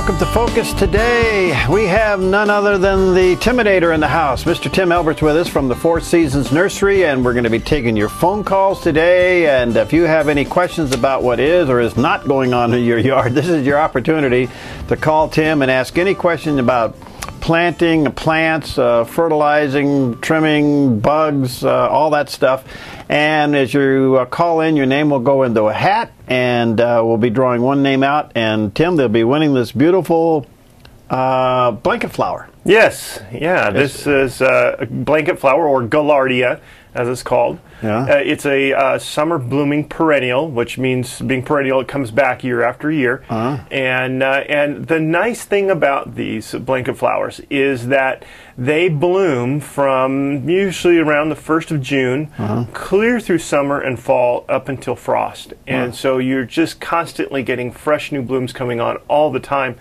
welcome to Focus. Today we have none other than the Timinator in the house. Mr. Tim Elbert's with us from the Four Seasons Nursery, and we're going to be taking your phone calls today. And if you have any questions about what is or is not going on in your yard, this is your opportunity to call Tim and ask any question about planting plants, fertilizing, trimming, bugs, all that stuff. And as you call in, your name will go into a hat, and we'll be drawing one name out. And Tim, they'll be winning this beautiful blanket flower. Yes, yeah, this is a blanket flower, or Gaillardia, as it's called. Yeah. It's a summer blooming perennial, which means being perennial, it comes back year after year. And the nice thing about these blanket flowers is that they bloom from usually around the 1st of June, clear through summer and fall up until frost. And so you're just constantly getting fresh new blooms coming on all the time.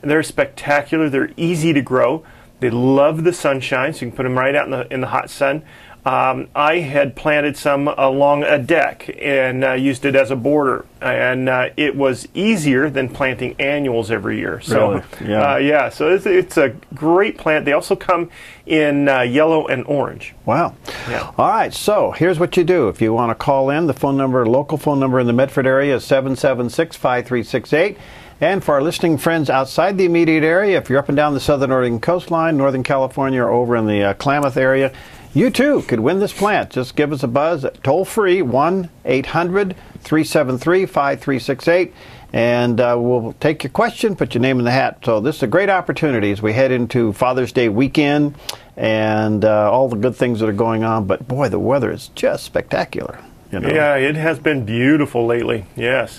And they're spectacular. They're easy to grow. They love the sunshine, so you can put them right out in the hot sun. I had planted some along a deck and used it as a border, and it was easier than planting annuals every year. So, really? Yeah. So it's a great plant. They also come in yellow and orange. Wow. Yeah. All right, so here's what you do. If you want to call in, the phone number, local phone number in the Medford area is 776-5368. And for our listening friends outside the immediate area, if you're up and down the southern Oregon coastline, Northern California, or over in the Klamath area, you too could win this plant. Just give us a buzz at toll-free 1-800-373-5368, and we'll take your question, put your name in the hat. So this is a great opportunity as we head into Father's Day weekend and all the good things that are going on. But boy, the weather is just spectacular. You know? Yeah, it has been beautiful lately. Yes.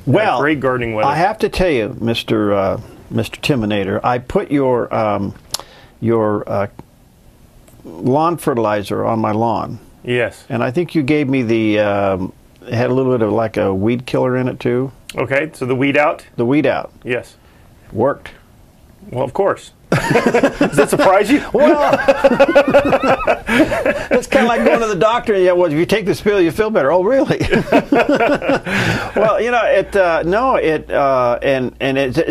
Well, great gardening weather. I have to tell you, Mr. Timinator, I put your lawn fertilizer on my lawn. Yes. And I think you gave me the, it had a little bit of like a weed killer in it too. Okay, so the weed out? The weed out. Yes. Worked. Well, of course. Does that surprise you? Well, it's kind of like going to the doctor and, yeah, well, if you take this pill, you feel better. Oh, really? Well, you know, is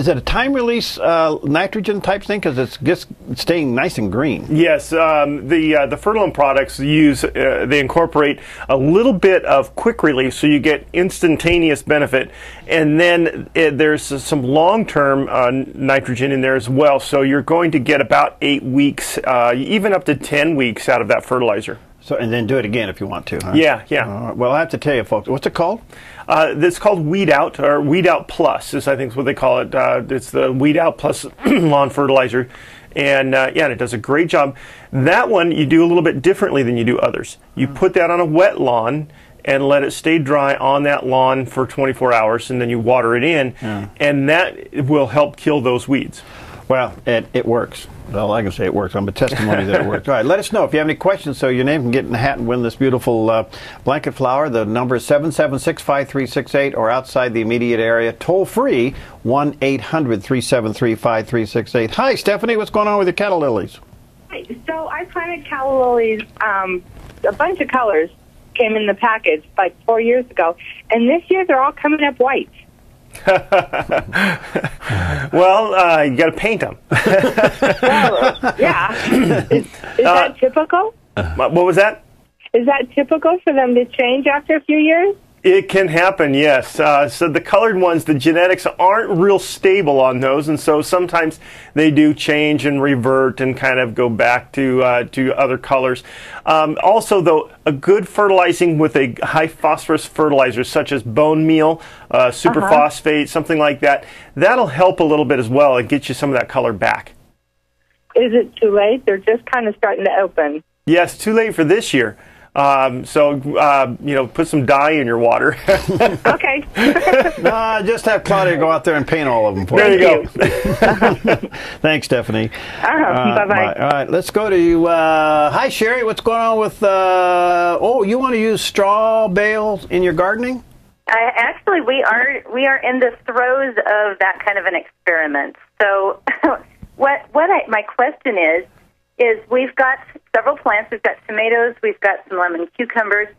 it a time release nitrogen type thing? Because it's just staying nice and green. Yes, the Fertilum products they incorporate a little bit of quick release, so you get instantaneous benefit, and then there's some long-term nitrogen in there as well. So you're going to get about 8 weeks, even up to 10 weeks out of that fertilizer. So, and then do it again if you want to, huh? Yeah, yeah. Well, I have to tell you, folks, what's it called? It's called Weed Out, or Weed Out Plus, is I think is what they call it. It's the Weed Out Plus lawn fertilizer. And yeah, and it does a great job. That one you do a little bit differently than you do others. You put that on a wet lawn and let it stay dry on that lawn for 24 hours, and then you water it in, and that will help kill those weeds. Well, it works. Well, I can say it works. I'm a testimony that it works. All right, let us know if you have any questions so your name can get in the hat and win this beautiful blanket flower. The number is 776-5368, or outside the immediate area, toll-free, 1-800-373-5368. Hi, Stephanie. What's going on with your calla lilies? Hi. So I planted calla lilies, a bunch of colors came in the package like 4 years ago, and this year they're all coming up white. Well, you got to paint them. Well, yeah. Is that typical? What was that? Is that typical for them to change after a few years? It can happen, yes. So the colored ones, the genetics aren't real stable on those, and so sometimes they do change and revert and kind of go back to other colors. Also, though, a good fertilizing with a high phosphorus fertilizer, such as bone meal, superphosphate, something like that, that'll help a little bit as well and get you some of that color back. Is it too late? They're just kind of starting to open. Yes, too late for this year. You know, put some dye in your water. Okay. No, just have Claudia go out there and paint all of them for you. There you go. Thanks, Stephanie. Bye-bye. All right, let's go to you. Hi, Sherry. What's going on with, oh, you want to use straw bales in your gardening? Actually, we are in the throes of that kind of an experiment. So my question is we've got several plants. We've got tomatoes, we've got some lemon cucumbers,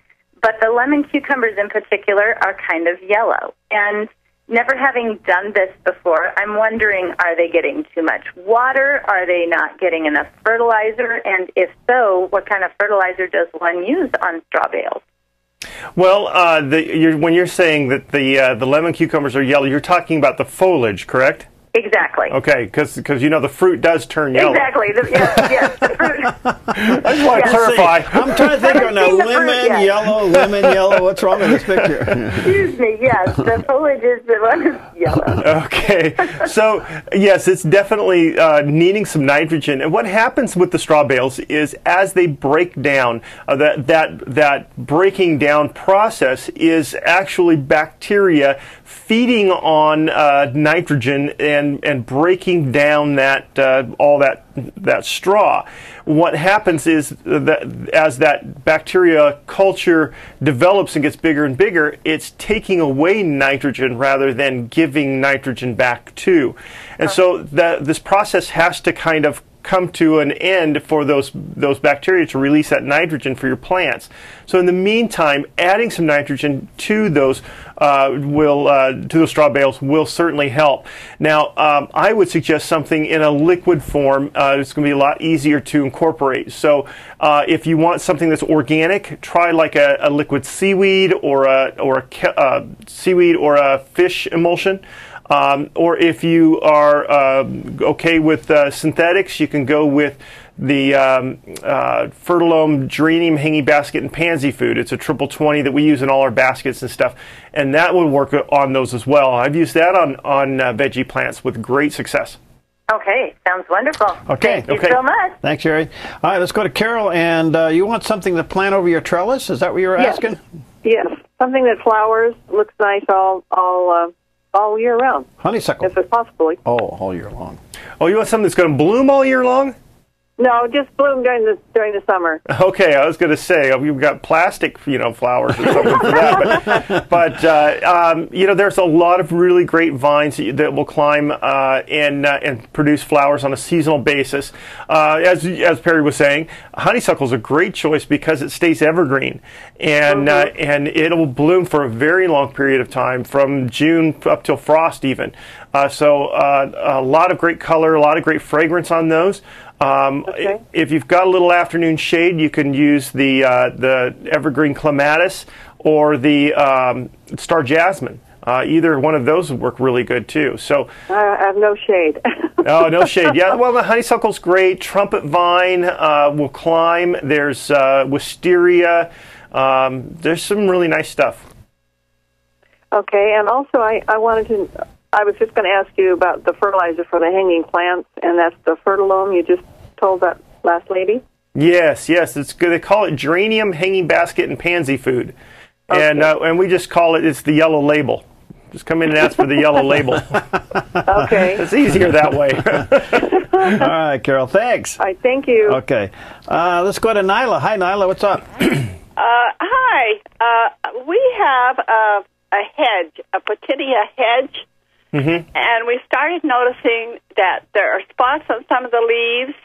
but the lemon cucumbers in particular are kind of yellow. And never having done this before, I'm wondering, are they getting too much water? Are they not getting enough fertilizer? And if so, what kind of fertilizer does one use on straw bales? Well, when you're saying that the lemon cucumbers are yellow, you're talking about the foliage, correct? Exactly. Okay, because the fruit does turn yellow. Exactly. Yes, the fruit. I just want to clarify. I'm trying to think of now, lemon yellow. What's wrong with this picture? Excuse me, yes, the foliage is the one that's yellow. Okay, so yes, it's definitely needing some nitrogen. And what happens with the straw bales is as they break down, that breaking down process is actually bacteria feeding on nitrogen and breaking down all that straw. What happens is that as that bacteria culture develops and gets bigger and bigger, it's taking away nitrogen rather than giving nitrogen back to. And so this process has to kind of come to an end for those bacteria to release that nitrogen for your plants. So in the meantime, adding some nitrogen to those straw bales will certainly help. Now, I would suggest something in a liquid form. It's going to be a lot easier to incorporate. So if you want something that's organic, try like a liquid seaweed or a seaweed or a fish emulsion. Or if you are okay with synthetics, you can go with the Fertilome Geranium Hanging Basket and Pansy Food. It's a 20/20 that we use in all our baskets and stuff, and that will work on those as well. I've used that on veggie plants with great success. Okay, sounds wonderful. Okay. Thank you so much. Thanks, Sherry. All right, let's go to Carol, and you want something to plant over your trellis? Is that what you were asking? Yes, something that flowers, looks nice all year round. Honeysuckle. If it's possible. Oh, all year long. Oh, you want something that's going to bloom all year long? No, just bloom during the summer. Okay, I was going to say we've got plastic, flowers or something for that. But there's a lot of really great vines that will climb and produce flowers on a seasonal basis. As Perry was saying, honeysuckle is a great choice because it stays evergreen, and it'll bloom for a very long period of time, from June up till frost even. So a lot of great color, a lot of great fragrance on those. Okay. If you've got a little afternoon shade, you can use the evergreen clematis or the star jasmine. Either one of those would work really good too. So I have no shade. Oh, no shade. Yeah, well, the honeysuckle's great. Trumpet vine will climb. There's wisteria. There's some really nice stuff. Okay, and also I was just going to ask you about the fertilizer for the hanging plants, and that's the Fertilome. You just told that last lady? Yes, it's good. They call it Geranium Hanging Basket and Pansy Food. Okay. And we just call it's the yellow label. Just come in and ask for the yellow label. Okay. It's easier that way. All right, Carol, thanks. All right, thank you. Okay. Let's go to Nyla. Hi, Nyla, what's up? Hi. We have a hedge, a Petitia hedge. Mm-hmm. And we started noticing that there are spots on some of the leaves,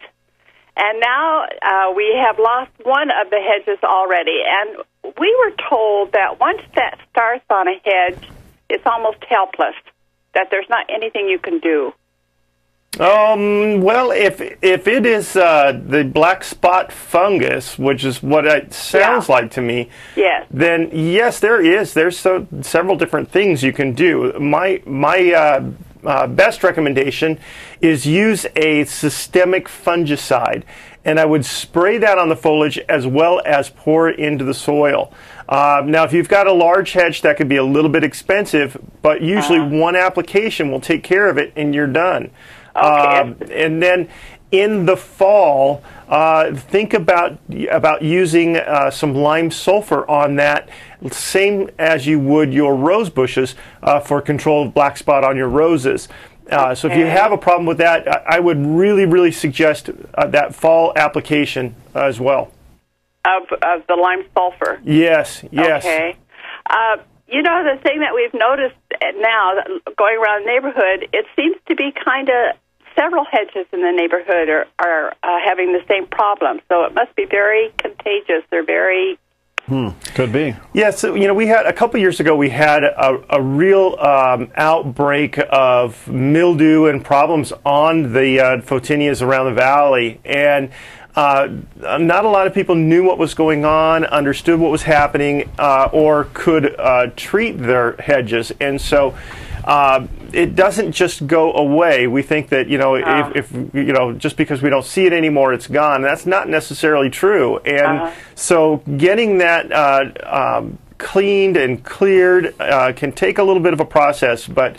and now we have lost one of the hedges already. And we were told that once that starts on a hedge, it's almost helpless, that there's not anything you can do. Well, if it is the black spot fungus, which is what it sounds like to me, yes, then yes, there is. There's several different things you can do. My best recommendation is use a systemic fungicide, and I would spray that on the foliage as well as pour it into the soil. Now, if you've got a large hedge, that could be a little bit expensive, but usually one application will take care of it, and you're done. Okay. And then in the fall, think about using some lime sulfur on that, same as you would your rose bushes for control of black spot on your roses. So if you have a problem with that, I would really, really suggest that fall application as well. Of the lime sulfur? Yes. Okay. The thing that we've noticed now, going around the neighborhood, it seems to be kind of several hedges in the neighborhood are having the same problem. So it must be very contagious. They're very Could be. Yeah, so we had a couple years ago. We had a real outbreak of mildew and problems on the photinias around the valley, and not a lot of people knew what was going on, understood what was happening, or could treat their hedges, and so it doesn't just go away. We think that if just because we don't see it anymore, it's gone. That's not necessarily true, and so getting that cleaned and cleared can take a little bit of a process, but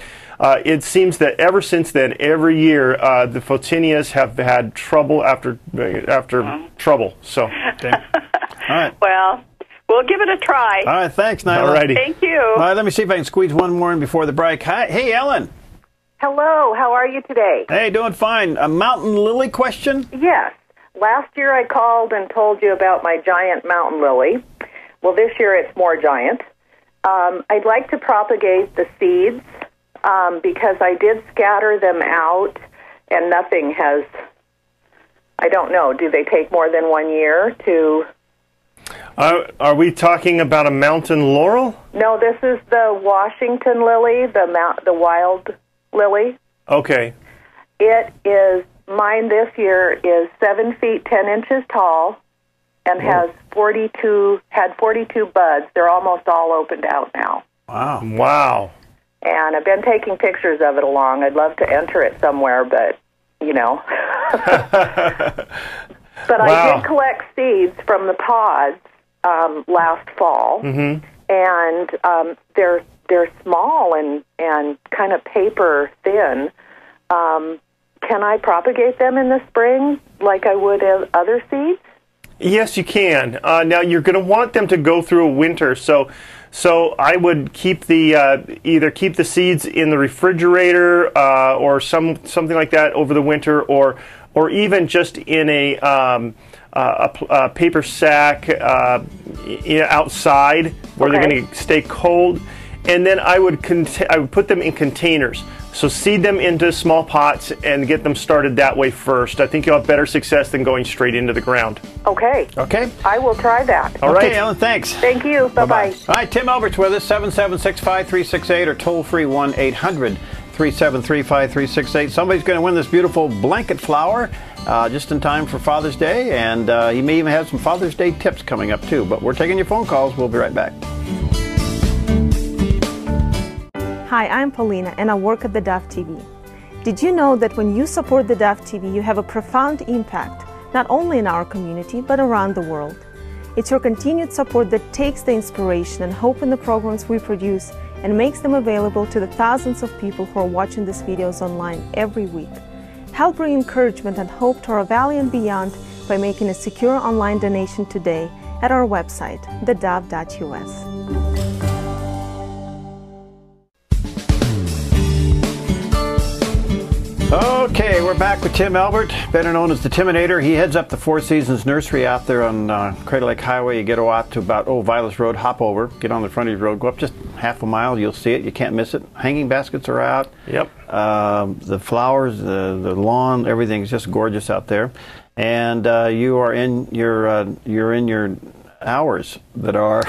it seems that ever since then, every year, the photinias have had trouble after trouble. So, okay. All right. Well, we'll give it a try. All right, thanks, Nyla. All righty. Thank you. All right, let me see if I can squeeze one more in before the break. Hi, hey, Ellen. Hello, how are you today? Hey, doing fine. A mountain lily question? Yes. Last year I called and told you about my giant mountain lily. Well, this year it's more giant. I'd like to propagate the seeds because I did scatter them out and nothing has, I don't know, do they take more than 1 year to... Are we talking about a mountain laurel? No, this is the Washington lily, the wild lily. Okay. It is, mine this year is 7 feet 10 inches tall and had 42 buds. They're almost all opened out now. Wow. Wow. And I've been taking pictures of it along. I'd love to enter it somewhere, but, But Wow. I did collect seeds from the pods last fall, and they're small and kind of paper thin. Can I propagate them in the spring like I would other seeds? Yes, you can. Now you're going to want them to go through a winter, so I would keep the either keep the seeds in the refrigerator or something like that over the winter, or even just in a paper sack outside where they're going to stay cold. And then I would put them in containers. So seed them into small pots and get them started that way first. I think you'll have better success than going straight into the ground. Okay. Okay. I will try that. All right. Okay, Ellen, thanks. Thank you. Bye-bye. All right, Tim Elbert's with us, 776-5368 or toll-free 1-800-373-5368. Somebody's going to win this beautiful blanket flower just in time for Father's Day, and he may even have some Father's Day tips coming up, too. But we're taking your phone calls. We'll be right back. Hi, I'm Paulina, and I work at theDove TV. Did you know that when you support theDove TV, you have a profound impact, not only in our community, but around the world? It's your continued support that takes the inspiration and hope in the programs we produce and makes them available to the thousands of people who are watching these videos online every week. Help bring encouragement and hope to our valley and beyond by making a secure online donation today at our website, thedove.us. Okay, we're back with Tim Elbert, better known as the Timinator. He heads up the Four Seasons Nursery out there on Crater Lake Highway. You get out to about Vilas Road, hop over, get on the front of your road, go up just half a mile, you'll see it. You can't miss it. Hanging baskets are out. Yep. The flowers, the lawn, everything's just gorgeous out there. And you are in you're in your hours that are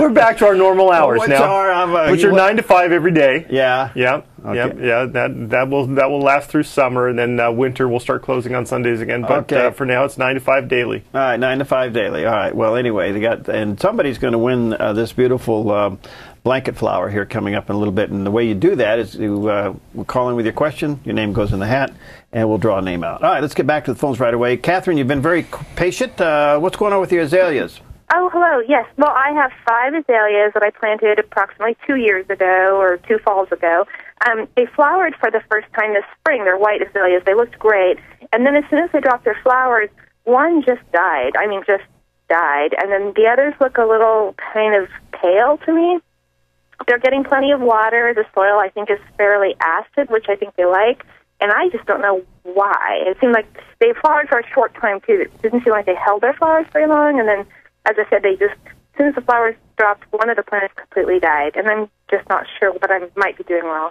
We're back to our normal hours now, which are 9 to 5 every day. Yeah. Yeah. Okay. Yeah. That will last through summer, and then winter will start closing on Sundays again. But for now, it's 9 to 5 daily. All right, 9 to 5 daily. All right. Well, anyway, and somebody's going to win this beautiful blanket flower here coming up in a little bit. And the way you do that is you call in with your question. Your name goes in the hat, and we'll draw a name out. All right, let's get back to the phones right away. Catherine, you've been very patient. What's going on with your azaleas? Oh, hello. Yes. Well, I have 5 azaleas that I planted approximately 2 years ago or 2 falls ago. They flowered for the first time this spring. They're white azaleas. They looked great. And then as soon as they dropped their flowers, one just died. I mean, just died. And then the others look a little kind of pale to me. They're getting plenty of water. The soil, I think, is fairly acid, which I think they like. And I just don't know why. It seemed like they flowered for a short time, too. It didn't seem like they held their flowers very long. And then, as I said, they just, as soon as the flowers dropped, one of the plants completely died. And I'm just not sure what I might be doing wrong.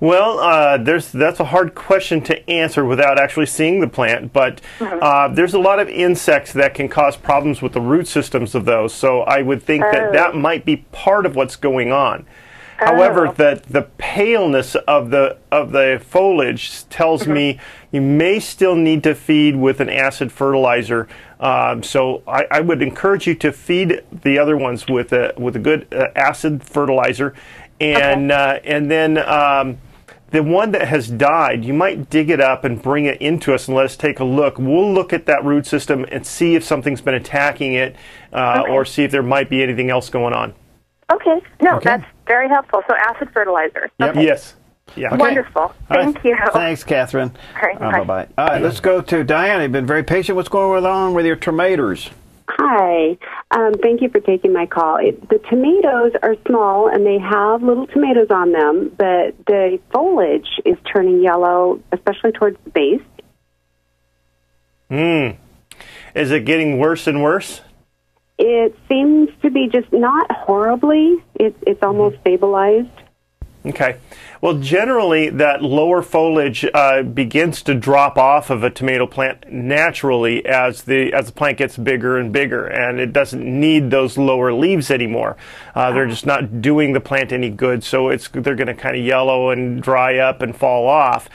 Well, that's a hard question to answer without actually seeing the plant, but there's a lot of insects that can cause problems with the root systems of those, so I would think that might be part of what's going on. However, the paleness of the foliage tells me you may still need to feed with an acid fertilizer. So I would encourage you to feed the other ones with a good acid fertilizer, and then the one that has died, you might dig it up and bring it into us and let us take a look. We'll look at that root system and see if something's been attacking it, or see if there might be anything else going on. Okay. No, that's very helpful. So acid fertilizer. Yep. Okay. Yes. Yeah. Okay. Wonderful. Thank you. Thanks, Catherine. All right. Bye-bye. All right, let's go to Diana. You've been very patient. What's going on with your tomatoes? Hi. Thank you for taking my call. The tomatoes are small, and they have little tomatoes on them, but the foliage is turning yellow, especially towards the base. Is it getting worse and worse? It seems to be just not horribly. It's almost stabilized. Okay. Well, generally, that lower foliage begins to drop off of a tomato plant naturally as the plant gets bigger and bigger, and it doesn't need those lower leaves anymore. They're just not doing the plant any good, so they're going to kind of yellow and dry up and fall off.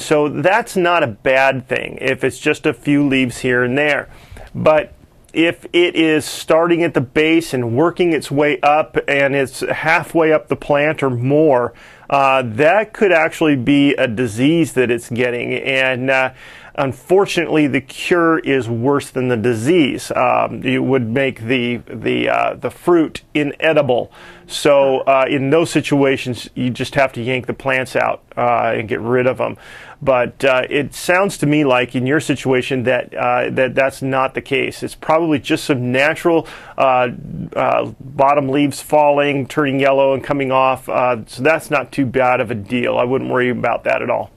So that's not a bad thing if it's just a few leaves here and there. But if it is starting at the base and working its way up and it's halfway up the plant or more, that could actually be a disease that it's getting. And unfortunately, the cure is worse than the disease. It would make the fruit inedible. So in those situations, you just have to yank the plants out and get rid of them. But it sounds to me like in your situation that that's not the case. It's probably just some natural bottom leaves falling, turning yellow and coming off. So that's not too bad of a deal. I wouldn't worry about that at all.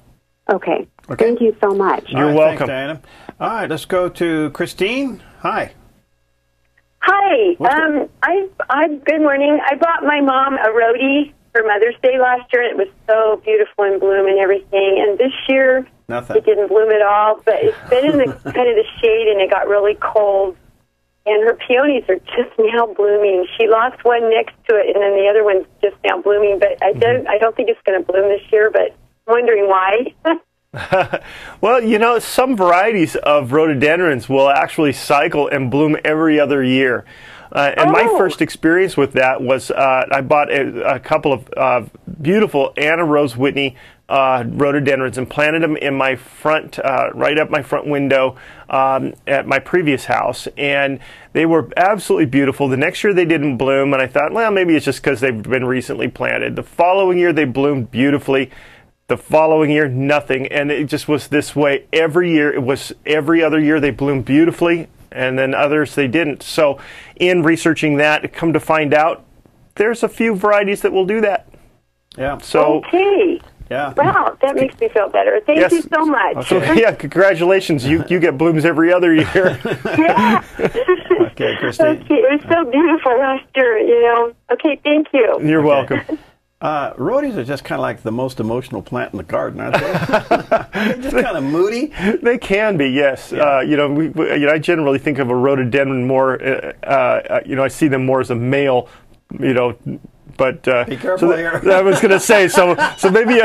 Okay. Thank you so much. You're welcome. Thanks, Diana. All right, let's go to Christine. Hi. Hi. Good morning. I bought my mom a rhodie for Mother's Day last year, and it was so beautiful in bloom and everything. And this year, it didn't bloom at all. But it's been in the kind of the shade, and it got really cold. And her peonies are just now blooming. She lost one next to it, and then the other one's just now blooming. But I don't think it's going to bloom this year. But I'm wondering why. Well, you know, some varieties of rhododendrons will actually cycle and bloom every other year. And my first experience with that was I bought a couple of beautiful Anna Rose Whitney rhododendrons and planted them in my front, right up my front window at my previous house. And they were absolutely beautiful. The next year they didn't bloom, and I thought, well, maybe it's just because they've been recently planted. The following year they bloomed beautifully. The following year, nothing. And it just was this way every year. It was every other year they bloomed beautifully, and then others they didn't. So in researching that, come to find out, there's a few varieties that will do that. Yeah. So, okay. Yeah. Wow, that makes me feel better. Thank you so much. Okay. So, yeah, congratulations. You get blooms every other year. Yeah. Okay, Christine. Okay, it was so beautiful last year, you know. Okay, thank you. You're welcome. Rhodies are just kind of like the most emotional plant in the garden, aren't they? They're just kind of moody. They can be, yes. Yeah. You know, I generally think of a rhododendron more. You know, I see them more as a male. You know, but be careful here. I was going to say so maybe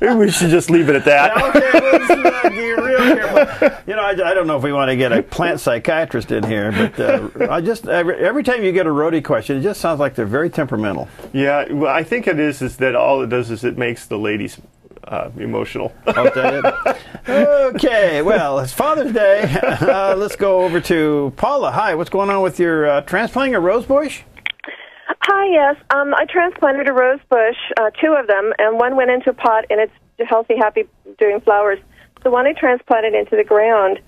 we should just leave it at that. Yeah, okay, let's be real careful. You know, I don't know if we want to get a plant psychiatrist in here, but I just every time you get a rhodie question, it just sounds like they're very temperamental. Yeah, well, I think it is that all it does is it makes the ladies emotional. I'll tell you. Okay, well, it's Father's Day. Let's go over to Paula. Hi, what's going on with your transplanting a rose bush? Hi, yes. I transplanted a rose bush, 2 of them, and one went into a pot, and it's healthy, happy, doing flowers. The one I transplanted into the ground,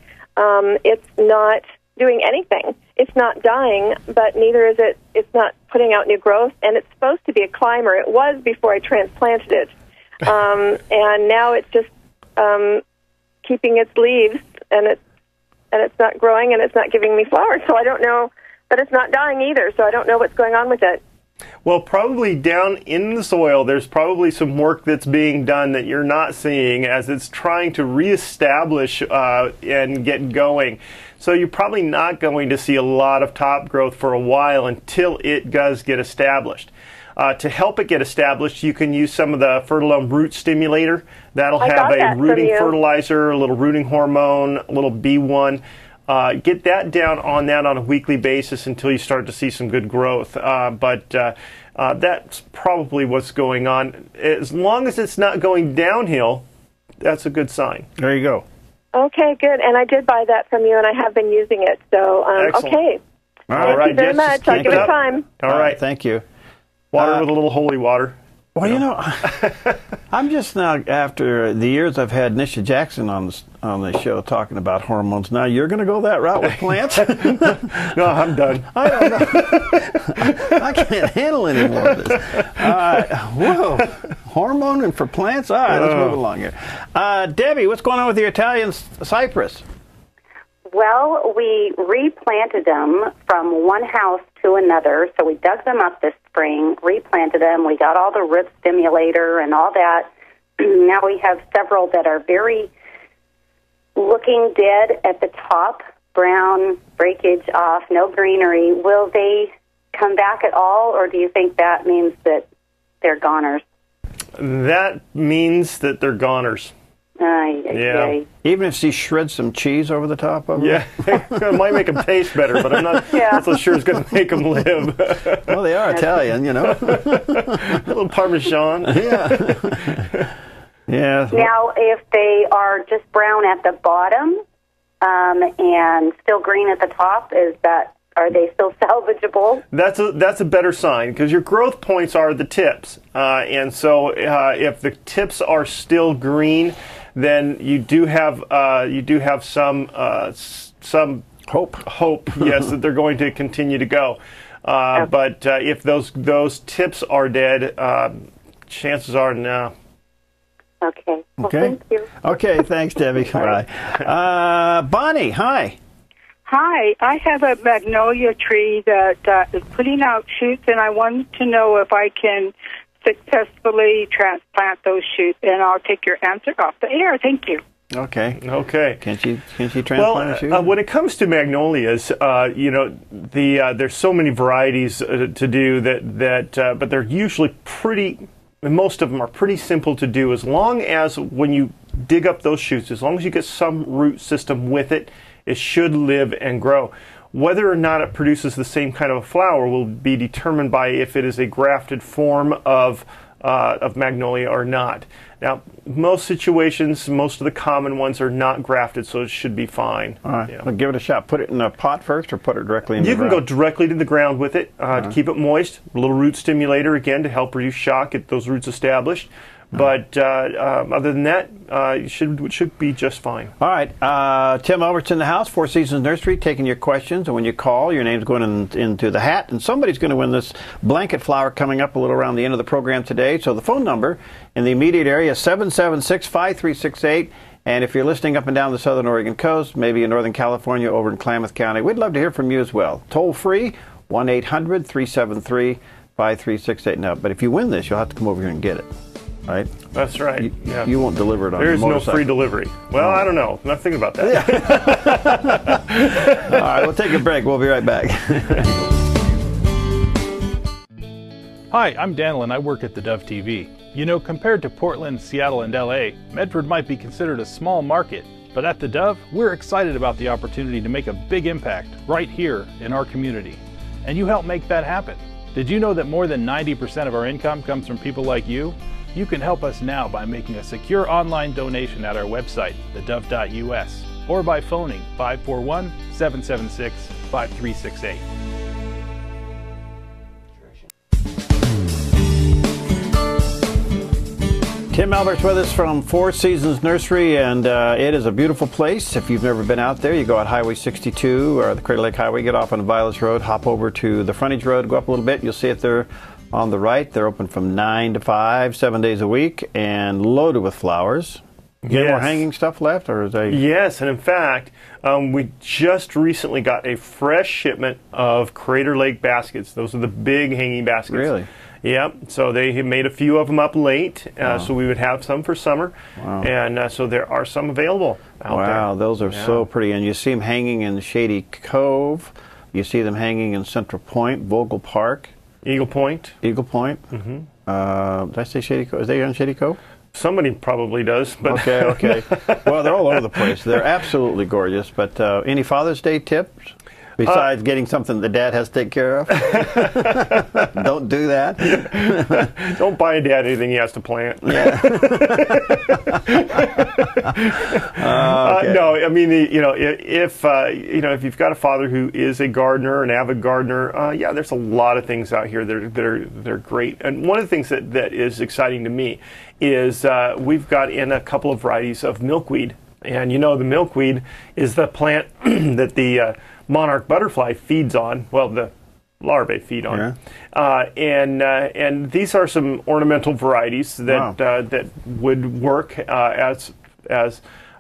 it's not doing anything. It's not dying, but neither is it. It's not putting out new growth, and it's supposed to be a climber. It was before I transplanted it, and now it's just keeping its leaves, and it's not growing, and it's not giving me flowers. So I don't know. But it's not dying either, so I don't know what's going on with it. Well, probably down in the soil, there's probably some work that's being done that you're not seeing as it's trying to reestablish and get going. So you're probably not going to see a lot of top growth for a while until it does get established. To help it get established, you can use some of the Fertilome root stimulator. That'll have a rooting fertilizer, a little rooting hormone, a little B1. Get that down on a weekly basis until you start to see some good growth. But that's probably what's going on. As long as it's not going downhill, that's a good sign. There you go. Okay, good. And I did buy that from you, and I have been using it. So, okay. Thank you very much. I'll give it time. All right. Thank you. Water with a little holy water. Well, you know, I'm just now, after the years I've had Nisha Jackson on the show talking about hormones, now you're going to go that route with plants? No, I'm done. I don't know. I can't handle any more of this. Whoa. Hormone and for plants? All right, let's move along here. Debbie, what's going on with your Italian cypress? Well, we replanted them from one house to another. So we dug them up this spring, replanted them. We got all the root stimulator and all that. Now we have several that are very looking dead at the top, brown, breakage off, no greenery. Will they come back at all, or do you think that means that they're goners? That means that they're goners. Yeah. Even if she shreds some cheese over the top of them? Yeah. It might make them taste better, but I'm not so sure it's going to make them live. Well, they are Italian, you know. A little Parmesan. Yeah. Yeah. Now, if they are just brown at the bottom and still green at the top, are they still salvageable? That's a better sign, because your growth points are the tips, and so if the tips are still green, then you do have some hope, yes, that they're going to continue to go. But if those tips are dead, chances are no. Okay. Well, thank you. Okay, thanks, Debbie. Bye. Bonnie, hi. Hi, I have a magnolia tree that is putting out shoots, and I wanted to know if I can successfully transplant those shoots, and I'll take your answer off the air. Thank you. Okay. Okay. Can she transplant a shoot? When it comes to magnolias, there's so many varieties to do but they're usually most of them are pretty simple to do, as long as when you dig up those shoots, as long as you get some root system with it, it should live and grow. Whether or not it produces the same kind of a flower will be determined by if it is a grafted form of magnolia or not. Now, most situations, most of the common ones are not grafted, so it should be fine. All right, yeah. Well, give it a shot. Put it in a pot first, or put it directly in the ground? You can go directly to the ground with it to keep it moist. A little root stimulator, again, to help reduce shock, get those roots established. But other than that, it should be just fine. All right. Tim Elbert's in the house, Four Seasons Nursery, taking your questions. And when you call, your name's going into the hat. And somebody's going to win this blanket flower coming up a little around the end of the program today. So the phone number in the immediate area is 776-5368. And if you're listening up and down the southern Oregon coast, maybe in Northern California over in Klamath County, we'd love to hear from you as well. Toll free, 1-800-373-5368. Now, but if you win this, you'll have to come over here and get it. Right? That's right. You won't deliver it on There's the motorcycle. no free delivery. Well, I don't know. I'm not thinking about that. Yeah. All right, we'll take a break. We'll be right back. Hi, I'm Daniel, and I work at theDove TV. You know, compared to Portland, Seattle, and LA, Medford might be considered a small market, but at theDove, we're excited about the opportunity to make a big impact right here in our community. And you help make that happen. Did you know that more than 90% of our income comes from people like you? You can help us now by making a secure online donation at our website, thedove.us, or by phoning 541-776-5368. Tim Elbert's with us from Four Seasons Nursery, and it is a beautiful place. If you've never been out there, you go out Highway 62 or the Crater Lake Highway, get off on Violets Road, hop over to the frontage road, go up a little bit, you'll see it there on the right. They're open from 9 to 5, 7 days a week, and loaded with flowers. You have more hanging stuff left, or is they? Yes, and in fact, we just recently got a fresh shipment of Crater Lake baskets. Those are the big hanging baskets. Really? Yep. So they made a few of them up late, so we would have some for summer, and so there are some available out there. Wow, those are so pretty, and you see them hanging in Shady Cove. You see them hanging in Central Point, Vogel Park, Eagle Point. Eagle Point. Did I say Shady Cove? Is they on Shady Cove? Somebody probably does. But okay. Well, they're all over the place. They're absolutely gorgeous. But any Father's Day tips? Besides getting something the dad has to take care of? Don't do that. Don't buy a dad anything he has to plant. Yeah. No, I mean, if you've got a father who is a gardener, an avid gardener, yeah, there's a lot of things out here that are great. And one of the things that is exciting to me is we've got in a couple of varieties of milkweed. And the milkweed is the plant that the monarch butterfly feeds on. Well, the larvae feed on. And these are some ornamental varieties that that would work as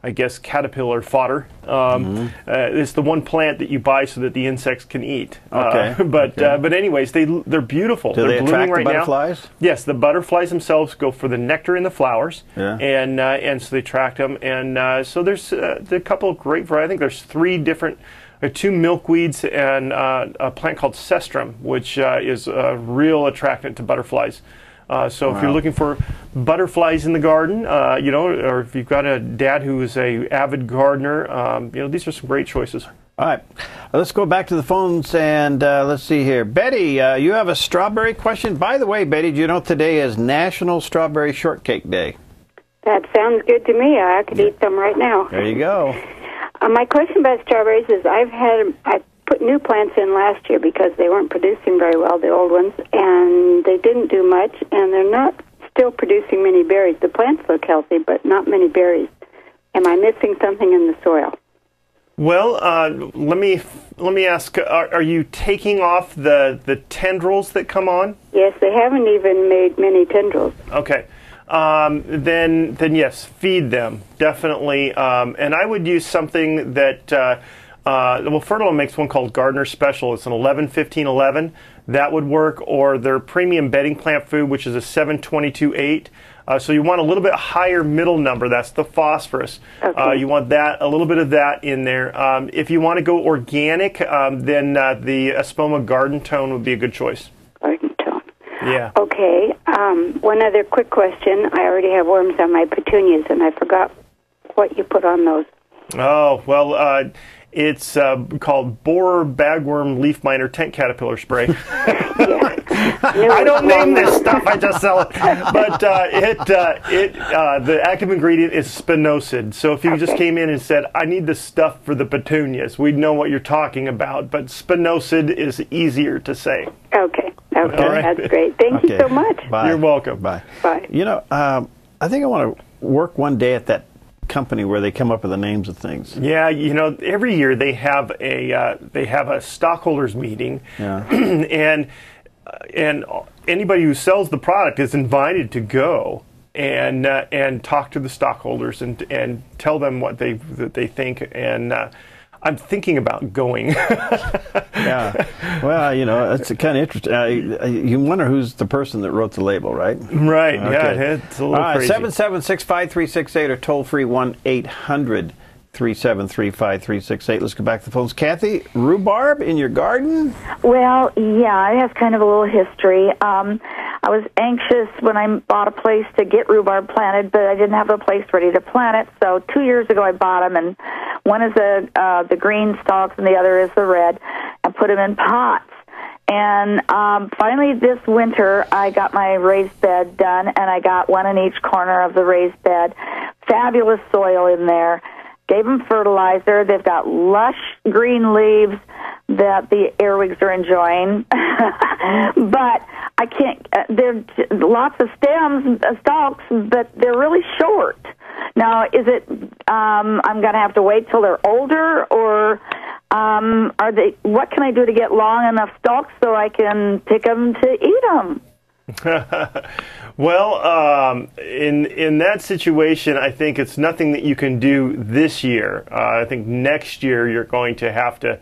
I guess caterpillar fodder. It's the one plant that you buy so that the insects can eat. But anyways, they're beautiful. Do they're they blooming attract right the butterflies? now. Yes, the butterflies themselves go for the nectar in the flowers, and so they attract them. And so there's a couple of great varieties. I think there's 3 different. 2 milkweeds and a plant called cestrum, which is a real attractant to butterflies. So if you're looking for butterflies in the garden, or if you've got a dad who is a avid gardener, these are some great choices. All right, let's go back to the phones and let's see here. Betty, you have a strawberry question. By the way, Betty, do you know today is National Strawberry Shortcake Day? That sounds good to me. I could eat some right now. There you go. My question about strawberries is I put new plants in last year because they weren't producing very well, the old ones, and they didn't do much, and they're not still producing many berries. The plants look healthy, but not many berries. Am I missing something in the soil? Well, let me ask, are you taking off the tendrils that come on? Yes, they haven't even made many tendrils. Okay. Then yes, feed them, definitely. And I would use something that, Fertile makes one called Gardener Special. It's an 11-15-11. That would work, or their premium bedding plant food, which is a 7-22-8. So you want a little bit higher middle number. That's the phosphorus. You want that, a little bit of that in there. If you want to go organic, then the Espoma Garden Tone would be a good choice. Garden Tone. Yeah. Okay. One other quick question. I already have worms on my petunias, and I forgot what you put on those. Oh, well, it's called borer bagworm leaf miner tent caterpillar spray. I don't name this stuff, I just sell it. But the active ingredient is spinosad. So if you just came in and said, I need the stuff for the petunias, we'd know what you're talking about. But spinosad is easier to say. Okay. That's great. Thank you so much. Bye. You're welcome. Bye. Bye. I think I want to work one day at that company where they come up with the names of things. Yeah, every year they have a stockholders meeting, and anybody who sells the product is invited to go and talk to the stockholders and tell them what they think. And I'm thinking about going. Yeah. Well, it's kind of interesting. You wonder who's the person that wrote the label, right? Right. Okay. Yeah, it's a little crazy. 776-5368 or toll free 1-800-373-5368. Let's go back to the phones. Kathy, rhubarb in your garden? Well, yeah, it has kind of a little history. I was anxious when I bought a place to get rhubarb planted, but I didn't have a place ready to plant it. So 2 years ago I bought them, and one is the green stalks and the other is the red, and put them in pots. And finally this winter I got my raised bed done, and I got one in each corner of the raised bed. Fabulous soil in there. Gave them fertilizer. They've got lush green leaves that the earwigs are enjoying. But I can't, there's lots of stems, stalks, but they're really short. Now, is it, I'm going to have to wait till they're older, or what can I do to get long enough stalks so I can pick them to eat them? Well, in that situation, I think it's nothing that you can do this year. I think next year you're going to have to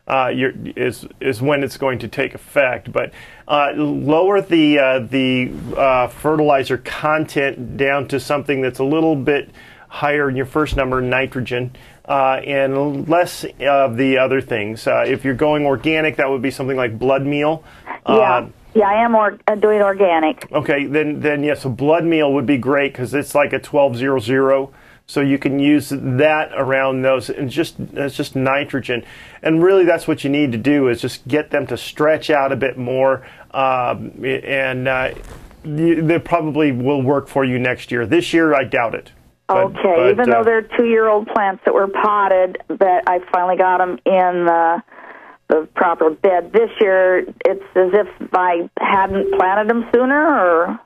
is when it's going to take effect. But lower the fertilizer content down to something that's a little bit higher in your first number, nitrogen, and less of the other things. If you're going organic, that would be something like blood meal. Yeah, I am doing organic. Okay, then yes, a blood meal would be great because it's like a 1200, so you can use that around those, and it's just nitrogen. And really, that's what you need to do is just get them to stretch out a bit more, and they probably will work for you next year. This year, I doubt it. But, even though they're 2-year-old plants that were potted, that I finally got them in the proper bed. This year, it's as if I hadn't planted them sooner, or?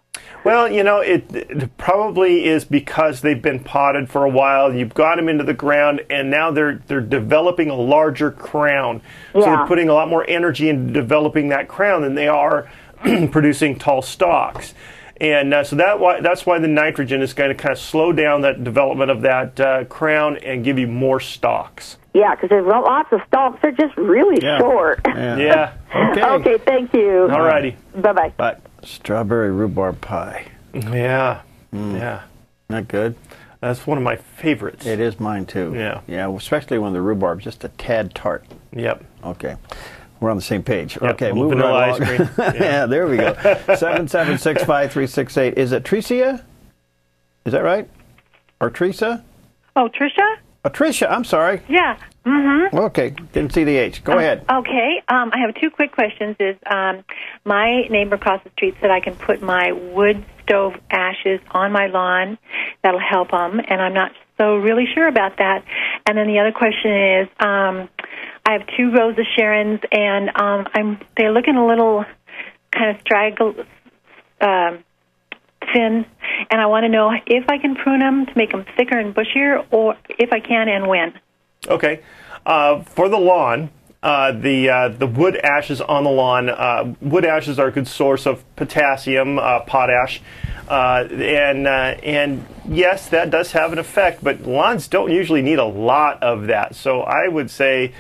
Well, you know, it probably is because they've been potted for a while. You've got them into the ground, and now they're developing a larger crown. So they're putting a lot more energy into developing that crown than they are producing tall stalks. And so that's why the nitrogen is going to kind of slow down that development of that crown and give you more stalks. Yeah, because there's lots of stalks. They're just really short. Yeah. Okay. Okay, thank you. All righty. Bye-bye. Bye. Strawberry rhubarb pie. Yeah. Yeah. Not good? That's one of my favorites. It is mine, too. Yeah. Yeah, especially when the rhubarb's just a tad tart. Yep. Okay. We're on the same page. Yep, Okay, moving vanilla right ice along. cream. Yeah, there we go. 7765368. Is it Tricia? Is that right? Or Teresa? Oh, Tricia? Tricia, I'm sorry. Yeah. Mm-hmm. Okay, didn't see the H. Go ahead. Okay. I have 2 quick questions. My neighbor across the street said I can put my wood stove ashes on my lawn. That'll help them, and I'm not so really sure about that. And then the other question is, I have 2 rows of Sharons, and they're looking a little kind of straggled, thin, and I want to know if I can prune them to make them thicker and bushier, or if I can, and when. Okay. For the lawn, the wood ashes on the lawn, wood ashes are a good source of potassium, potash, and yes, that does have an effect, but lawns don't usually need a lot of that. So I would say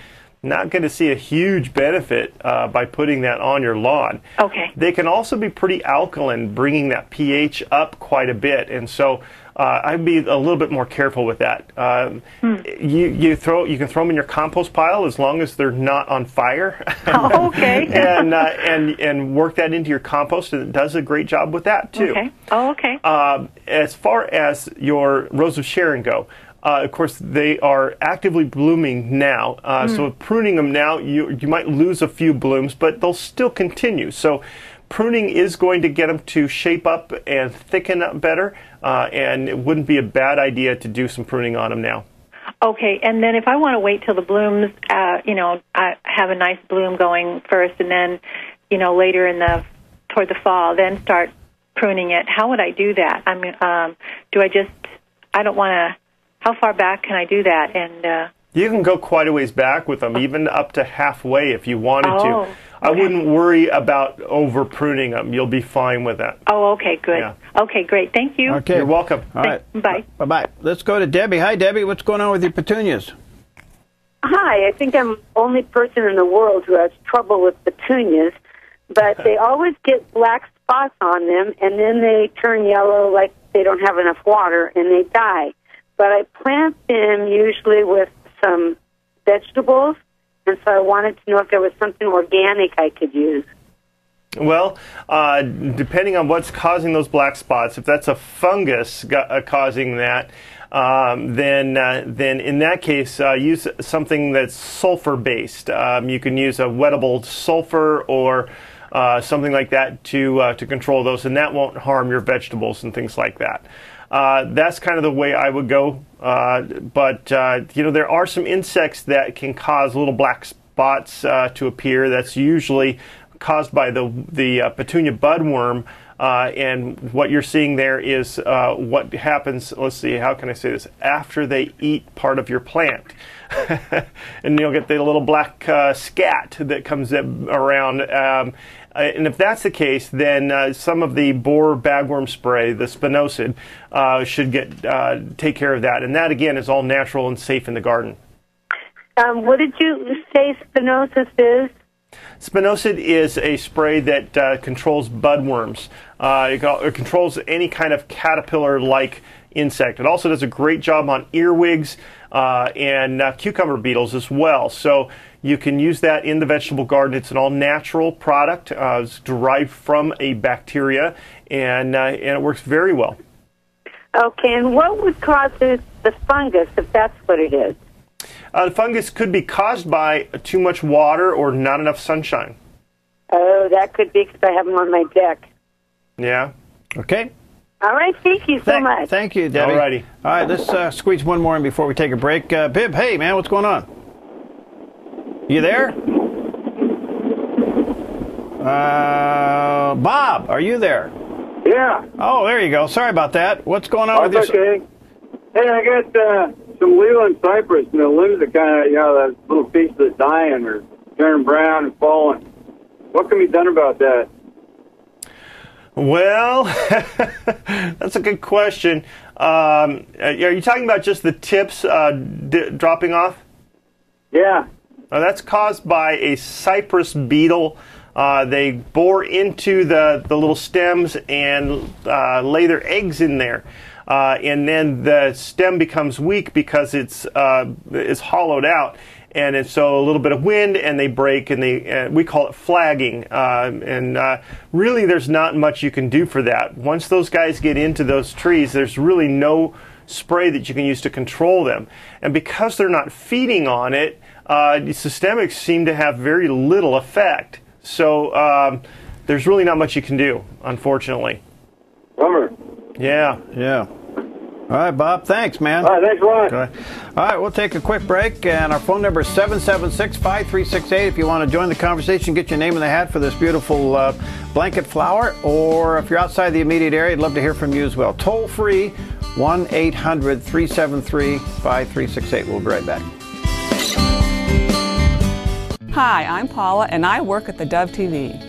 not going to see a huge benefit by putting that on your lawn. Okay. They can also be pretty alkaline, bringing that pH up quite a bit, and so I'd be a little bit more careful with that. You can throw them in your compost pile as long as they're not on fire. Oh, okay. and work that into your compost, and it does a great job with that too. Okay. Oh, okay. As far as your Rose of Sharon go, of course, they are actively blooming now. So pruning them now, you might lose a few blooms, but they'll still continue. So pruning is going to get them to shape up and thicken up better, and it wouldn't be a bad idea to do some pruning on them now. Okay, and then if I want to wait till the blooms, I have a nice bloom going first, and then, later toward the fall, then start pruning it. How would I do that? I mean, I don't want to. How far back can I do that? And you can go quite a ways back with them, even up to halfway if you wanted to. Okay. I wouldn't worry about over pruning them. You'll be fine with that. Oh, okay, good. Yeah. Okay, great. Thank you. Okay. You're welcome. All right. Bye. Bye-bye. Let's go to Debbie. Hi, Debbie. What's going on with your petunias? Hi. I think I'm the only person in the world who has trouble with petunias, but they always get black spots on them, and then they turn yellow like they don't have enough water, and they die. But I plant them usually with some vegetables, and so I wanted to know if there was something organic I could use. Well, depending on what's causing those black spots, if that's a fungus causing that, then in that case, use something that's sulfur-based. You can use a wettable sulfur or something like that to control those, and that won't harm your vegetables and things like that. That's kind of the way I would go. But there are some insects that can cause little black spots to appear. That's usually caused by the petunia budworm. And what you're seeing there is what happens, let's see, how can I say this, after they eat part of your plant. and you'll get the little black scat that comes around. And if that's the case, then some of the borer bagworm spray, the spinosad, should take care of that. And that, again, is all natural and safe in the garden. What did you say spinosad is? Spinosad is a spray that controls budworms. It controls any kind of caterpillar-like insect. It also does a great job on earwigs and cucumber beetles as well. So you can use that in the vegetable garden. It's an all-natural product. It's derived from a bacteria, and it works very well. Okay, and what would cause the fungus, if that's what it is? The fungus could be caused by too much water or not enough sunshine. Oh, that could be because I have them on my deck. Yeah. Okay. All right, thank you so much. Thank you, Debbie. All righty. All right, let's squeeze one more in before we take a break. Bib, hey, man, what's going on? You there? Bob, are you there? Yeah. Oh, there you go. Sorry about that. What's going on with you? Okay. Hey, I got some Leland cypress, and the limbs are kind of, you know, that little piece that's dying or turning brown and falling. What can be done about that? Well, that's a good question. Are you talking about just the tips dropping off? Yeah. That's caused by a cypress beetle. They bore into the little stems and lay their eggs in there. And then the stem becomes weak because it's hollowed out. And so a little bit of wind, and they break, and we call it flagging. Really, there's not much you can do for that. Once those guys get into those trees, there's really no spray that you can use to control them. And because they're not feeding on it, the systemics seem to have very little effect. So there's really not much you can do, unfortunately. Bummer. Yeah. Yeah. All right, Bob, thanks, man. All right, thanks a lot. All right, we'll take a quick break, and our phone number is 776-5368. If you want to join the conversation, get your name in the hat for this beautiful blanket flower, or if you're outside the immediate area, I'd love to hear from you as well. Toll free, 1-800-373-5368. We'll be right back. Hi, I'm Paula, and I work at theDove TV.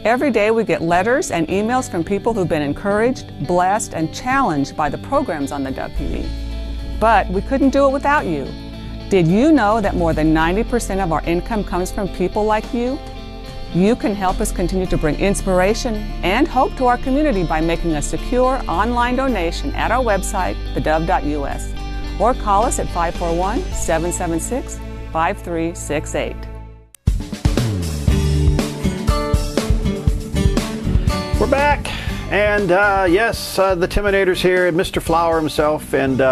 Every day we get letters and emails from people who've been encouraged, blessed, and challenged by the programs on theDove TV. But we couldn't do it without you. Did you know that more than 90% of our income comes from people like you? You can help us continue to bring inspiration and hope to our community by making a secure online donation at our website, thedove.us, or call us at 541-776-5368. We're back, and yes, the Timinator's here, Mr. Flower himself, and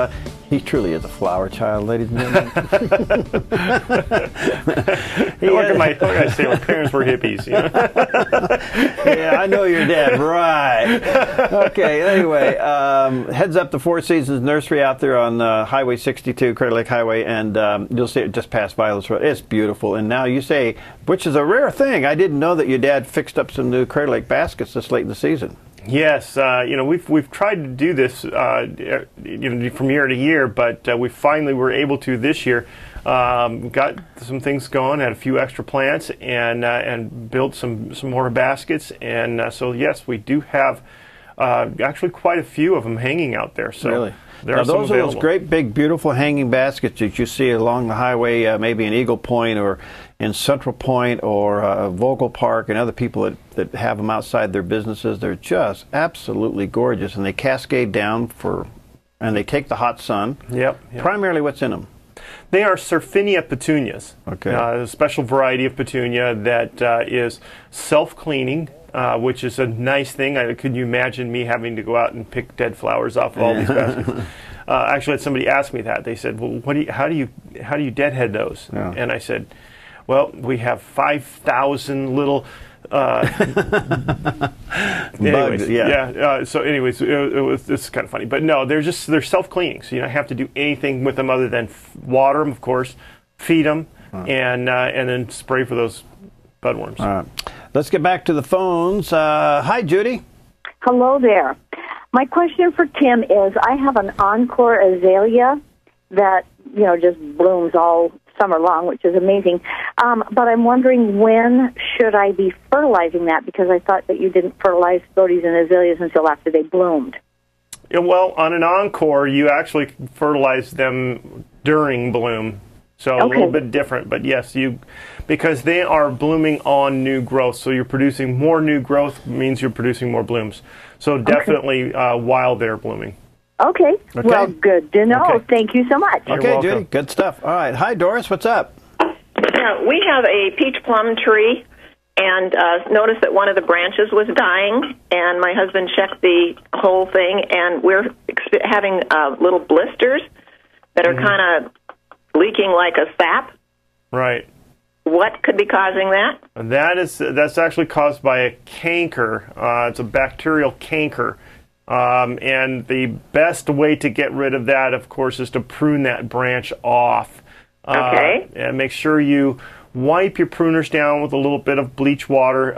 he truly is a flower child, ladies and gentlemen. Look at my parents were hippies. You know? Yeah, I know your dad, right. Okay, anyway, heads up the Four Seasons Nursery out there on Highway 62, Crater Lake Highway, and you'll see it just past Violet's Road. It's beautiful, and now you say, which is a rare thing, I didn't know that your dad fixed up some new Crater Lake baskets this late in the season. Yes, you know, we've tried to do this, you know, from year to year, but we finally were able to this year. Got some things going, had a few extra plants, and built some more baskets, and so yes, we do have actually quite a few of them hanging out there. So really? There now, are some those are those great, big, beautiful hanging baskets that you see along the highway, maybe in Eagle Point or in Central Point or Vogel Park, and other people that have them outside their businesses. They're just absolutely gorgeous, and they cascade down and they take the hot sun. Yep. Primarily, what's in them? They are Surfinia petunias. Okay. A special variety of petunia that is self-cleaning. Which is a nice thing. Could you imagine me having to go out and pick dead flowers off of all these baskets? Actually, had somebody ask me that. They said, "Well, how do you deadhead those?" Yeah. And I said, "Well, we have 5,000 little." Anyways, bugs, so, anyways, it's kind of funny, but no, they're self-cleaning. So you don't have to do anything with them other than water them, of course, feed them, and then spray for those budworms. All right. Let's get back to the phones. Hi, Judy. Hello there. My question for Tim is, I have an encore azalea that, you know, just blooms all summer long, which is amazing. But I'm wondering, when should I be fertilizing that? Because I thought that you didn't fertilize rhodies and azaleas until after they bloomed. Yeah, well, on an encore, you actually fertilize them during bloom. So a little bit different, but yes, because they are blooming on new growth. So you're producing more new growth means you're producing more blooms. So definitely while they're blooming. Okay. Well, good to know. Okay. Thank you so much. Okay, Judy, good stuff. All right. Hi, Doris. What's up? We have a peach plum tree, and noticed that one of the branches was dying, and my husband checked the whole thing, and we're having little blisters that are kind of leaking like a sap. Right. What could be causing that? That's actually caused by a canker. It's a bacterial canker. And the best way to get rid of that, of course, is to prune that branch off. And make sure you wipe your pruners down with a little bit of bleach water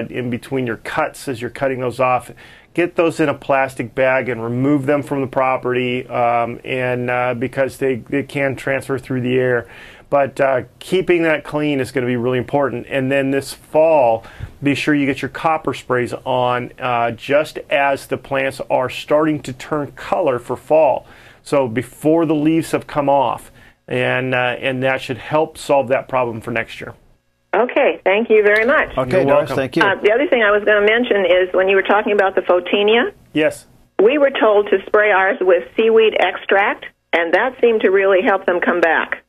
in between your cuts as you're cutting those off. Get those in a plastic bag and remove them from the property, because they can transfer through the air. But keeping that clean is going to be really important. And then this fall, be sure you get your copper sprays on just as the plants are starting to turn color for fall. So before the leaves have come off, and that should help solve that problem for next year. Okay, thank you very much. Okay, Doris, thank you. The other thing I was going to mention is when you were talking about the photinia, yes, we were told to spray ours with seaweed extract, and that seemed to really help them come back.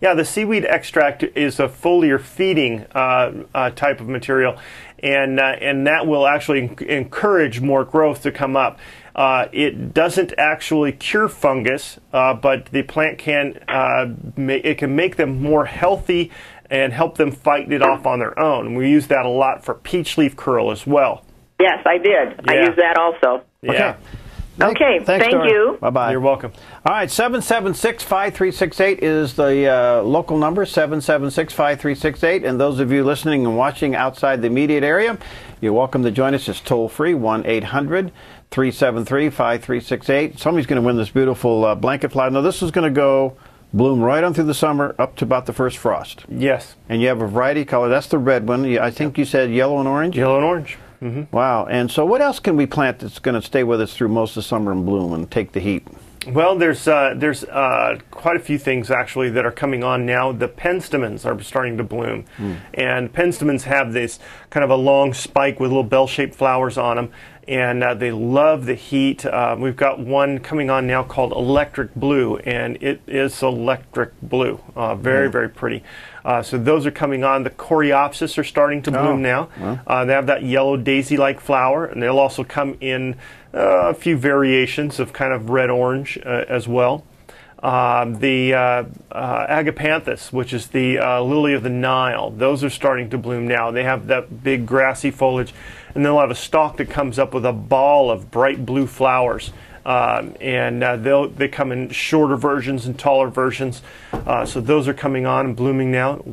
Yeah, the seaweed extract is a foliar feeding type of material, and that will actually encourage more growth to come up. It doesn't actually cure fungus, but the plant can make them more healthy and help them fight it off on their own. We use that a lot for peach leaf curl as well. Yes, I did. I use that also. Yeah. Okay, thank you. Bye-bye. You're welcome. All right, 776-5368 is the local number, 776-5368. And those of you listening and watching outside the immediate area, you're welcome to join us. It's toll-free, 1-800-373-5368. Somebody's going to win this beautiful blanket flower. Now, this is going to go bloom right on through the summer up to about the first frost. Yes. And you have a variety of color. That's the red one. I think you said yellow and orange? Yellow and orange. Wow. And so what else can we plant that's going to stay with us through most of the summer and bloom and take the heat? Well, there's quite a few things actually that are coming on now. The penstemons are starting to bloom, and penstemons have this kind of a long spike with little bell-shaped flowers on them, and they love the heat. We've got one coming on now called Electric Blue, and it is electric blue, very, very pretty. So those are coming on. The coreopsis are starting to bloom now. They have that yellow daisy-like flower, and they'll also come in a few variations of kind of red-orange as well. The agapanthus, which is the lily of the Nile, those are starting to bloom now. They have that big grassy foliage, and they'll have a stalk that comes up with a ball of bright blue flowers. They come in shorter versions and taller versions. So those are coming on and blooming now.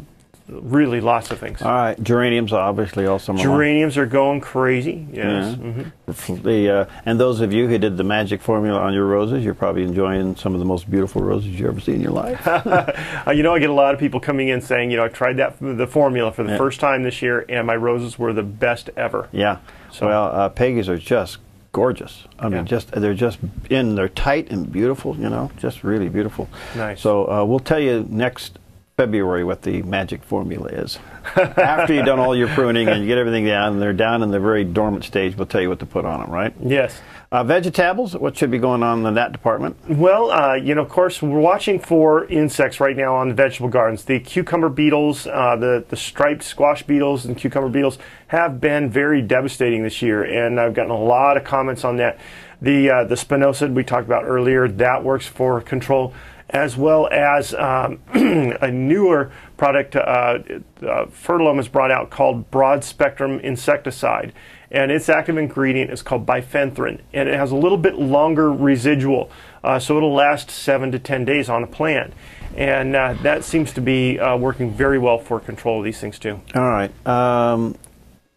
Really lots of things. All right. Geraniums obviously also. Geraniums are going crazy. Yes. And those of you who did the magic formula on your roses, you're probably enjoying some of the most beautiful roses you ever see in your life. I get a lot of people coming in saying, I tried the formula for the first time this year, and my roses were the best ever. Yeah. So, well, Peggy's are just gorgeous. I mean, they're tight and beautiful, just really beautiful. Nice. So we'll tell you next February what the magic formula is. After you've done all your pruning and you get everything down, and they're down in the very dormant stage, we'll tell you what to put on them, right? Yes. Vegetables, what should be going on in that department? Well, of course, we're watching for insects right now on the vegetable gardens. The cucumber beetles, the striped squash beetles and cucumber beetles have been very devastating this year, and I've gotten a lot of comments on that. The spinosad we talked about earlier, that works for control, as well as a newer product Fertilome has brought out called broad spectrum insecticide, and its active ingredient is called bifenthrin, and it has a little bit longer residual, so it'll last 7 to 10 days on a plant, and that seems to be working very well for control of these things too. All right.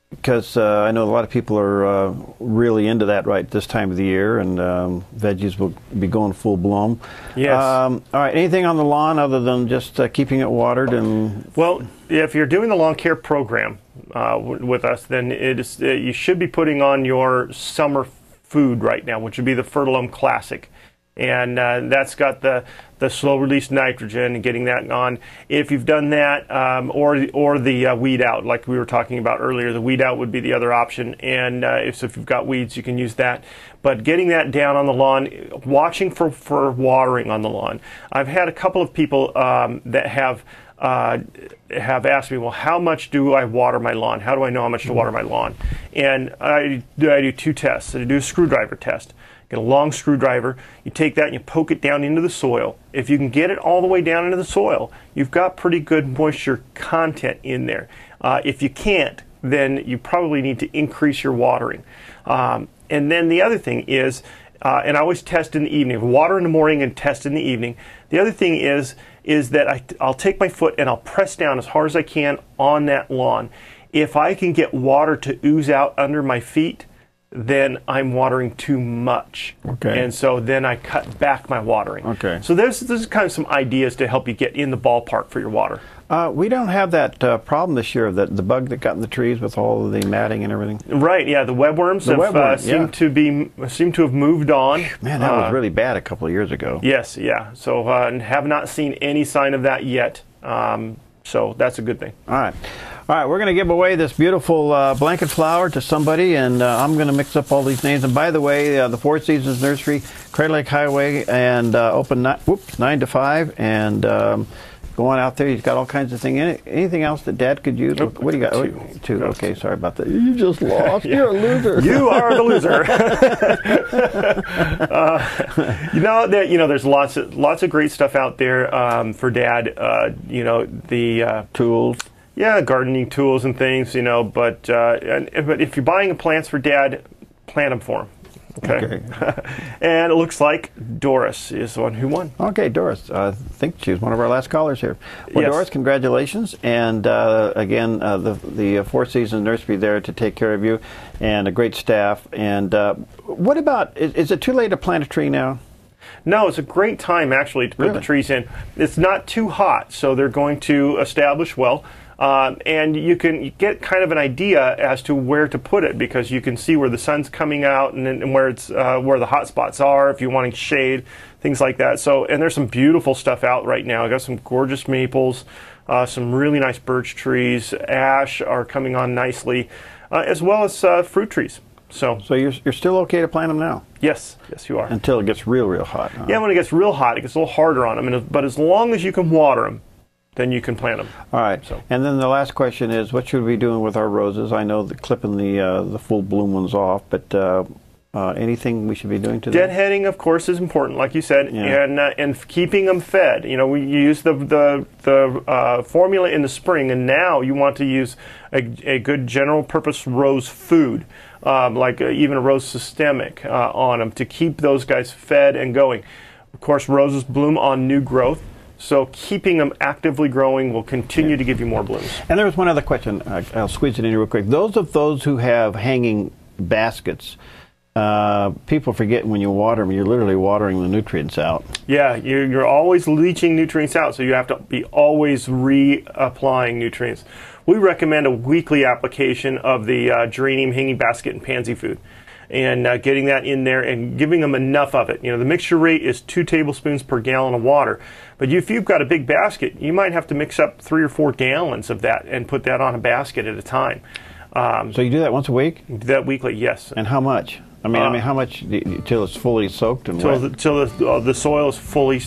because I know a lot of people are really into that right this time of the year, and veggies will be going full bloom. Yes. All right. Anything on the lawn other than just keeping it watered? And well, if you're doing the lawn care program with us, then you should be putting on your summer food right now, which would be the Fertilome Classic. And that's got the slow release nitrogen and getting that on. If you've done that, or the weed out, like we were talking about earlier, the weed out would be the other option. And if you've got weeds, you can use that. But getting that down on the lawn, watching for watering on the lawn. I've had a couple of people that have asked me, well, how much do I water my lawn? How do I know how much to water my lawn? And I do two tests. I do a screwdriver test. Get a long screwdriver, you take that and you poke it down into the soil. If you can get it all the way down into the soil, you've got pretty good moisture content in there. If you can't, then you probably need to increase your watering. And then the other thing is, and I always test in the evening, water in the morning and test in the evening. The other thing is that I'll take my foot and I'll press down as hard as I can on that lawn. If I can get water to ooze out under my feet, then I'm watering too much. Okay. And so then I cut back my watering. Okay. So there's kind of some ideas to help you get in the ballpark for your water. We don't have that problem this year, the bug that got in the trees with all of the matting and everything. Right, yeah, the webworms seem to have moved on. Man, that was really bad a couple of years ago. Yes, yeah. So have not seen any sign of that yet. So that's a good thing. All right. All right, we're going to give away this beautiful blanket flower to somebody, and I'm going to mix up all these names. And by the way, the Four Seasons Nursery, Crater Lake Highway, and open 9 to 5, and go on out there. He's got all kinds of things. Anything else that Dad could use? Nope. What do you got? Two. Okay, sorry about that. You just lost. Yeah. You're a loser. You are the loser. There's lots of great stuff out there for Dad. The tools. Yeah, gardening tools and things, but if you're buying plants for Dad, plant them for him. Okay. And it looks like Doris is the one who won. Okay, Doris. I think she was one of our last callers here. Well, yes. Doris, congratulations. And again, the Four Seasons Nursery there to take care of you, and a great staff. And what about, is it too late to plant a tree now? No, it's a great time actually to put the trees in. It's not too hot, so they're going to establish well. And you can get kind of an idea as to where to put it, because you can see where the sun's coming out and where it's where the hot spots are, if you're wanting shade, things like that. So, and there's some beautiful stuff out right now. I got some gorgeous maples, some really nice birch trees, ash are coming on nicely, as well as fruit trees. So you're still okay to plant them now? Yes, you are. Until it gets real hot. Huh? Yeah, when it gets real hot, it gets a little harder on them. But as long as you can water them, then you can plant them. All right. So. And then the last question is, what should we be doing with our roses? I know that clipping the full bloom ones off, but anything we should be doing to them? Deadheading, of course, is important, like you said, and keeping them fed. We use the formula in the spring, and now you want to use a good general purpose rose food, like even a rose systemic on them to keep those guys fed and going. Of course, roses bloom on new growth. So keeping them actively growing will continue to give you more blooms. And there was one other question. I'll squeeze it in real quick. Those who have hanging baskets, people forget when you water them, you're literally watering the nutrients out. Yeah, you're always leaching nutrients out, so you have to be always reapplying nutrients. We recommend a weekly application of the geranium, hanging basket, and pansy food. And getting that in there and giving them enough of it. The mixture rate is 2 tablespoons per gallon of water. But if you've got a big basket, you might have to mix up 3 or 4 gallons of that and put that on a basket at a time. So you do that once a week? Do that weekly, yes. And how much? I mean, how much till it's fully soaked and wet? Till the soil is fully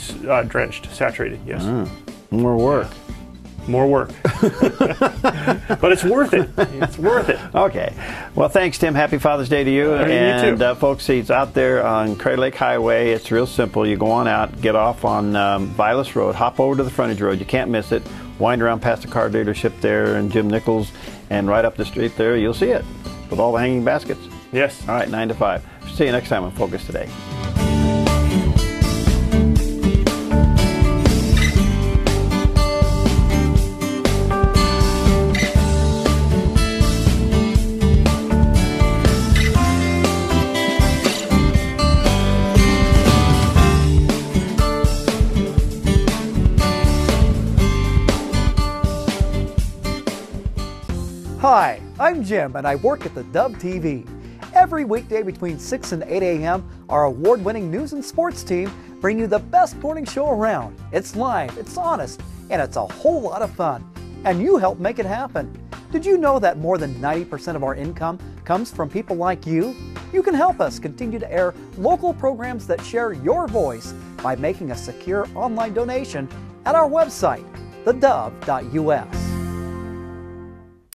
drenched, saturated, yes. More work. More work. But it's worth it. It's worth it. Okay. Well, thanks, Tim. Happy Father's Day to you. And you too. Folks, he's out there on Crater Lake Highway. It's real simple. You go on out, get off on Vilas Road, hop over to the frontage road. You can't miss it. Wind around past the car dealership there and Jim Nichols, and right up the street there, you'll see it with all the hanging baskets. Yes. All right, 9 to 5. See you next time on Focus Today. Hi, I'm Jim and I work at theDove TV. Every weekday between 6 and 8 a.m., our award-winning news and sports team bring you the best morning show around. It's live, it's honest, and it's a whole lot of fun. And you help make it happen. Did you know that more than 90% of our income comes from people like you? You can help us continue to air local programs that share your voice by making a secure online donation at our website, thedove.us.